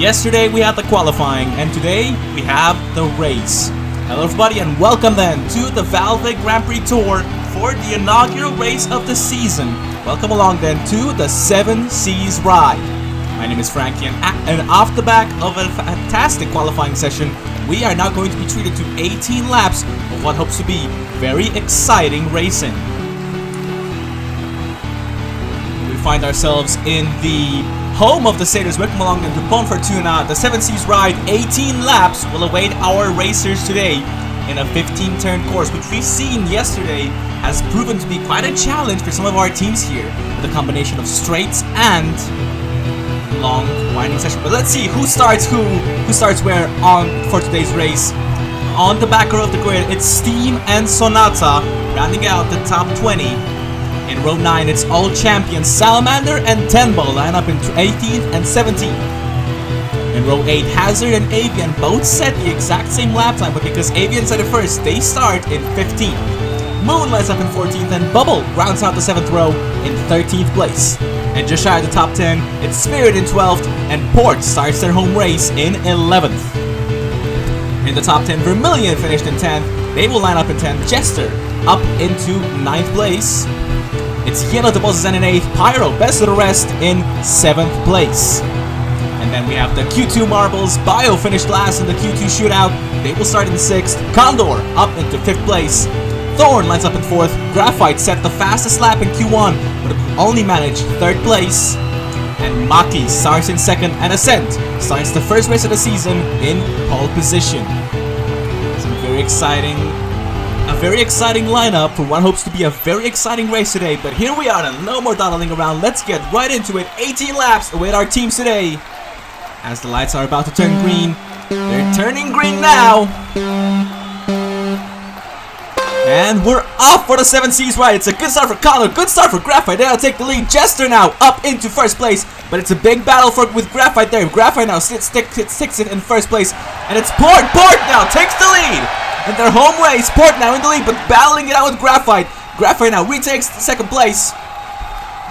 Yesterday we had the qualifying, and today we have the race. Hello everybody and welcome then to the VALVIK Grand Prix Tour for the inaugural race of the season. Welcome along then to the 7 Seas Ride. My name is Frankie, and off the back of a fantastic qualifying session, we are now going to be treated to 18 laps of what hopes to be very exciting racing. We find ourselves in the home of the Satyrs. Welcome along then to Bon Fortuna. The 7 Seas Ride, 18 laps will await our racers today in a 15-turn course, which we've seen yesterday has proven to be quite a challenge for some of our teams here, with a combination of straights and long winding session. But let's see who starts where on for today's race. On the back row of the grid, it's Steam and Sonata rounding out the top 20. In row 9, it's all champions Salamander and Tenbo line up in 18th and 17th. In row 8, Hazard and Avian both set the exact same lap time, but because Avian set it first, they start in 15th. Moon lines up in 14th, and Bubble rounds out the 7th row in 13th place. And just shy of the top 10, it's Spirit in 12th, and Port starts their home race in 11th. In the top 10, Vermilion finished in 10th. They will line up in 10th. Jester up into 9th place. It's Yellow the Bosses in 8th. Pyro, best of the rest, in 7th place. And then we have the Q2 Marbles. Bio finished last in the Q2 shootout. They will start in 6th. Condor up into 5th place. Thorn lines up in 4th. Graphite set the fastest lap in Q1, but only managed 3rd place. And Maki starts in 2nd, and Ascent starts the first race of the season in pole position. Some very exciting lineup for what hopes to be a very exciting race today. But here we are, and no more dawdling around. Let's get right into it. 18 laps await our teams today. As the lights are about to turn green, they're turning green now. And we're off for the 7 Seas Ride. It's a good start for Connor, good start for Graphite. They'll take the lead. Jester now up into 1st place, but it's a big battle with Graphite there. Graphite now sticks it in 1st place, and it's Port. Port now takes the lead in their home race. Port now in the lead, but battling it out with Graphite. Graphite now retakes the 2nd place,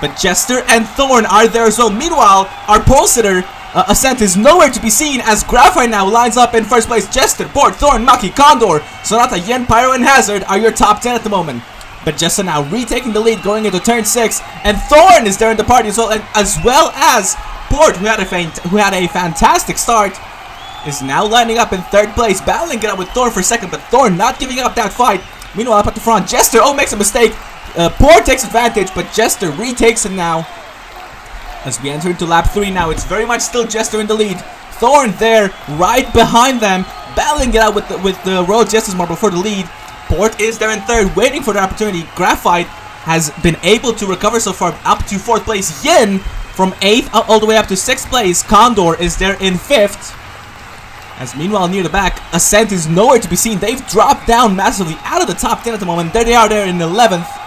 but Jester and Thorn are there as well. Meanwhile, our pole sitter Ascent is nowhere to be seen as Graphite now lines up in 1st place. Jester, Port, Thorn, Maki, Condor, Sonata, Yen, Pyro, and Hazard are your top 10 at the moment. But Jester now retaking the lead going into turn 6, and Thorn is there in the party as well, as Port, who had a fantastic start, is now lining up in 3rd place, battling it out with Thorn for 2nd, but Thorn not giving up that fight. Meanwhile, up at the front, Jester, makes a mistake. Port takes advantage, but Jester retakes it now. As we enter into lap 3 now, it's very much still Jester in the lead. Thorn there, right behind them, battling it out with the Royal Jester's Marble for the lead. Port is there in 3rd, waiting for the opportunity. Graphite has been able to recover so far up to 4th place. Yin from 8th all the way up to 6th place. Condor is there in 5th. As meanwhile, near the back, Ascent is nowhere to be seen. They've dropped down massively out of the top 10 at the moment. There they are there in 11th.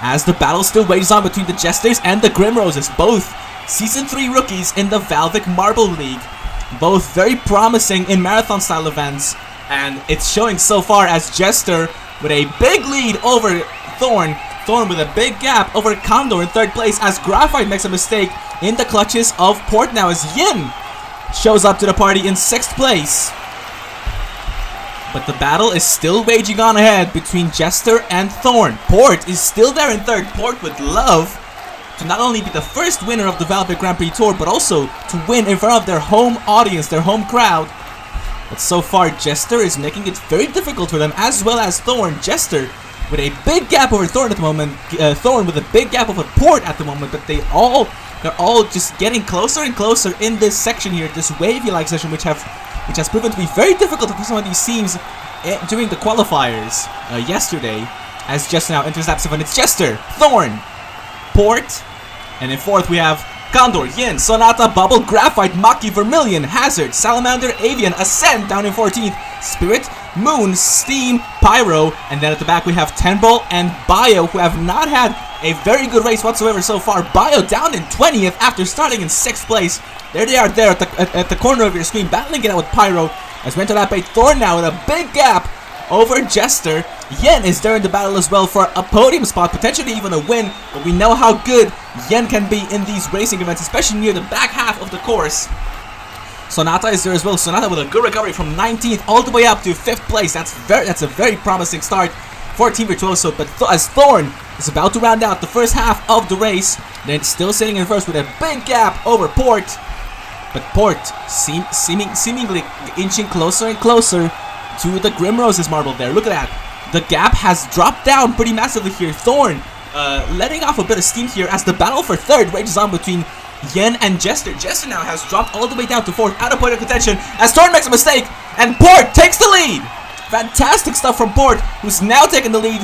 As the battle still rages on between the Jesters and the Grim Roses, both Season 3 rookies in the VALVIK Marble League. Both very promising in marathon-style events, and it's showing so far as Jester with a big lead over Thorn. Thorn with a big gap over Condor in 3rd place as Graphite makes a mistake in the clutches of Port now as Yin shows up to the party in 6th place. But the battle is still raging on ahead between Jester and Thorn. Port is still there in 3rd. Port would love to not only be the first winner of the VALVIK Grand Prix Tour, but also to win in front of their home audience, their home crowd. But so far, Jester is making it very difficult for them, as well as Thorn. Jester with a big gap over Thorn at the moment. Thorn with a big gap over Port at the moment, but they're all just getting closer and closer in this section here, this wavy-like section, which has proven to be very difficult for some of these teams during the qualifiers yesterday. As Jester now enters lap 7, it's Jester, Thorn, Port, and in 4th we have Condor, Yin, Sonata, Bubble, Graphite, Maki, Vermilion, Hazard, Salamander, Avian, Ascent down in 14th, Spirit, Moon, Steam, Pyro, and then at the back we have Tenbo and Bio, who have not had a very good race whatsoever so far. Bio down in 20th after starting in 6th place. There they are there at the corner of your screen, battling it out with Pyro. As we enter lap 8, Thorn now with a big gap over Jester. Yen is there in the battle as well for a podium spot, potentially even a win, but we know how good Yen can be in these racing events, especially near the back half of the course. Sonata is there as well. Sonata with a good recovery from 19th all the way up to 5th place. That's a very promising start for Team Virtuoso. But as Thorn is about to round out the first half of the race, then still sitting in first with a big gap over Port. But Port seemingly inching closer and closer to the Grim Roses marble there. Look at that. The gap has dropped down pretty massively here. Thorn letting off a bit of steam here as the battle for third rages on between Yen and Jester. Jester now has dropped all the way down to 4th, out of point of contention as Thorn makes a mistake and Port takes the lead. Fantastic stuff from Port, who's now taken the lead,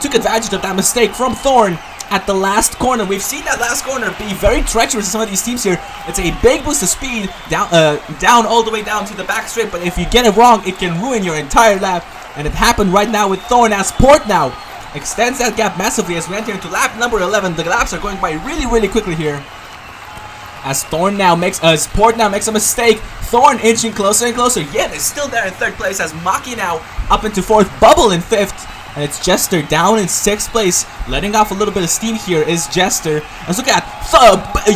took advantage of that mistake from Thorn at the last corner. We've seen that last corner be very treacherous in some of these teams here. It's a big boost of speed down all the way down to the back straight, but if you get it wrong, it can ruin your entire lap, and it happened right now with Thorn as Port now extends that gap massively as we enter into lap number 11. The laps are going by really quickly here. As Port now makes a mistake. Thorn inching closer and closer. Yen is still there in 3rd place as Maki now up into 4th. Bubble in 5th. And it's Jester down in 6th place. Letting off a little bit of steam here is Jester. Let's look at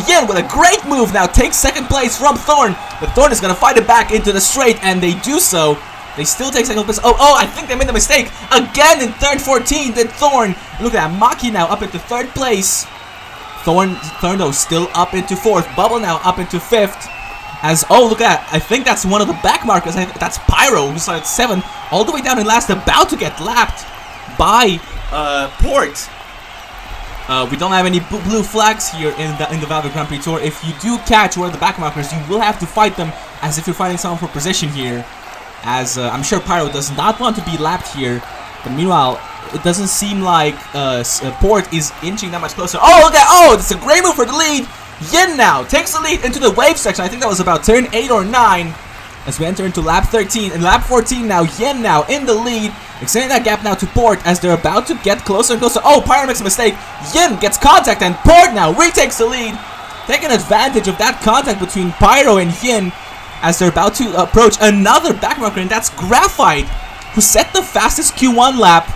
Yen with a great move now. Takes 2nd place from Thorn. But Thorn is going to fight it back into the straight. And they do so. They still take 2nd place. Oh, I think they made the mistake. Again in 3rd 14 did Thorn. Look at that. Maki now up into 3rd place. Thorn though still up into 4th. Bubble now up into 5th. As, look at that. I think that's one of the back markers. That's Pyro, who started 7th, all the way down in last, about to get lapped by Port. We don't have any blue flags here in the VALVIK Grand Prix Tour. If you do catch one of the back markers, you will have to fight them as if you're fighting someone for position here. As I'm sure Pyro does not want to be lapped here. But meanwhile, it doesn't seem like Port is inching that much closer. Look at that's a great move for the lead. Yen now takes the lead into the wave section. I think that was about turn 8 or 9 as we enter into lap 13. And lap 14 now, Yen now in the lead, extending that gap now to Port as they're about to get closer and closer. Pyro makes a mistake. Yen gets contact and Port now retakes the lead, taking advantage of that contact between Pyro and Yen as they're about to approach another backmarker, and that's Graphite, who set the fastest Q1 lap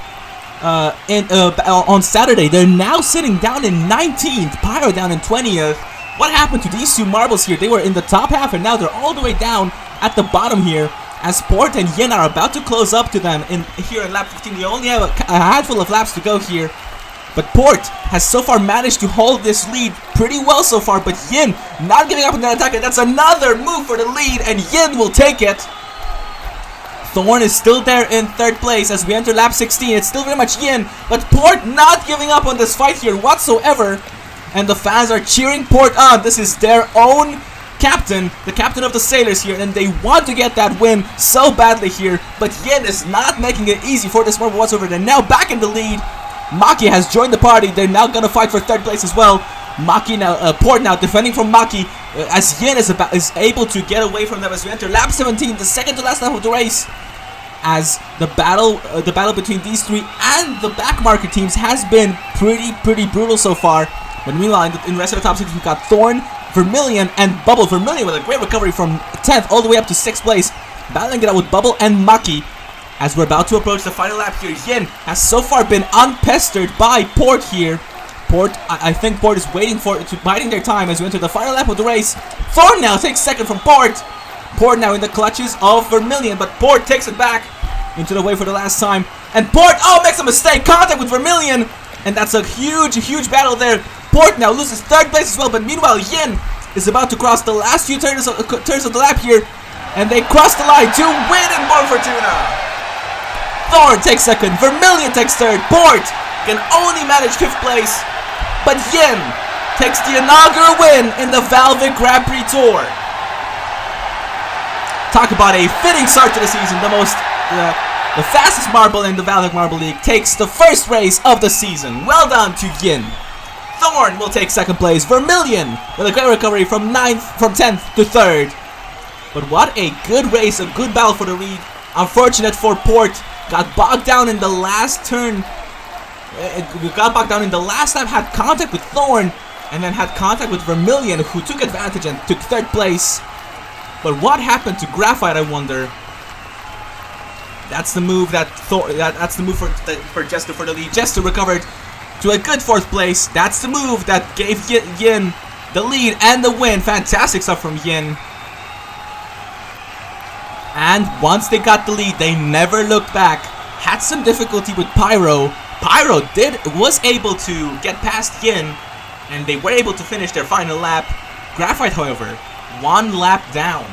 on Saturday. They're now sitting down in 19th, Pyro down in 20th. What happened to these two marbles here? They were in the top half and now they're all the way down at the bottom here as Port and Yen are about to close up to them here in lap 15. They only have a handful of laps to go here, but Port has so far managed to hold this lead pretty well so far, but Yen not giving up on that attack, and that's another move for the lead, and Yen will take it. Thorn is still there in 3rd place as we enter lap 16. It's still very much Yen, but Port not giving up on this fight here whatsoever. And the fans are cheering Port on. This is their own captain, the captain of the Sailors here, and they want to get that win so badly here. But Yen is not making it easy for this marble whatsoever. They're now back in the lead. Maki has joined the party. They're now gonna fight for 3rd place as well. Maki now, Port now defending from Maki as Yen is able to get away from them as we enter lap 17, the second to last lap of the race. As the battle between these three and the back market teams has been pretty brutal so far. But meanwhile, in the rest of the top 6, we've got Thorn, Vermilion, and Bubble. Vermilion with a great recovery from 10th all the way up to 6th place, battling it out with Bubble and Maki. As we're about to approach the final lap here, Yen has so far been unpestered by Port here. I think Port is biding their time as we enter the final lap of the race. Thorn now takes 2nd from Port. Port now in the clutches of Vermilion, but Port takes it back into the way for the last time. And Port, makes a mistake, contact with Vermilion. And that's a huge battle there. Port now loses 3rd place as well, but meanwhile Yen is about to cross the last few turns of the lap here. And they cross the line to win in Bon Fortuna. Thorn takes 2nd, Vermilion takes 3rd, Port can only manage 5th place. But Yen takes the inaugural win in the VALVIK Grand Prix Tour. Talk about a fitting start to the season. The fastest marble in the VALVIK Marble League takes the first race of the season. Well done to Yen. Thorn will take 2nd place. Vermilion with a great recovery from 10th to 3rd. But what a good race, a good battle for the lead. Unfortunate for Port. Got bogged down in the last turn. Got bogged down in the last lap. Had contact with Thorn and then had contact with Vermilion, who took advantage and took 3rd place. But what happened to Graphite, I wonder? That's the move that's the move for Jester for the lead. Jester recovered to a good 4th place. That's the move that gave Yen the lead and the win. Fantastic stuff from Yen. And once they got the lead, they never looked back. Had some difficulty with Pyro. Pyro was able to get past Yin, and they were able to finish their final lap. Graphite, however, 1 lap down.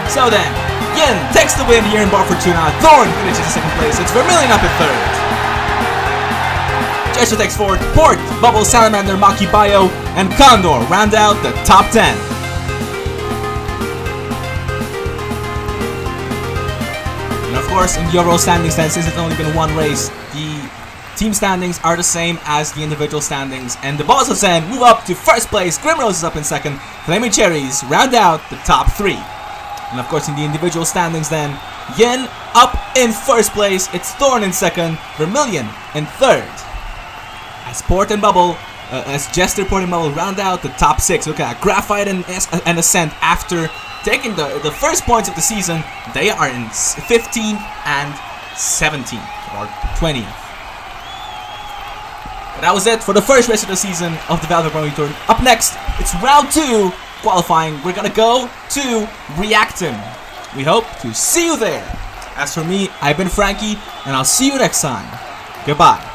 So then, Yin takes the win here in Bar Fortuna. Thorn finishes in second place. It's Vermilion up in third. Jester takes fourth. Port, Bubble, Salamander, Maki Bio, and Condor round out the top 10. And of course, in the overall standings then, since it's only been one race, the team standings are the same as the individual standings. And the Balls of Zen move up to first place. Grimrose is up in second. Flaming Cherries round out the top 3. And of course, in the individual standings then, Yin up in first place. It's Thorn in second. Vermilion in third. As Port and Bubble, as Jester, Port and Bubble round out the top 6. Look at Graphite and Ascent after taking the first points of the season. They are in 15th and 17th or 20th. But that was it for the first race of the season of the VALVIK Rally Tour. Up next, it's round 2 qualifying. We're gonna go to Reactum. We hope to see you there. As for me, I've been Frankie, and I'll see you next time. Goodbye.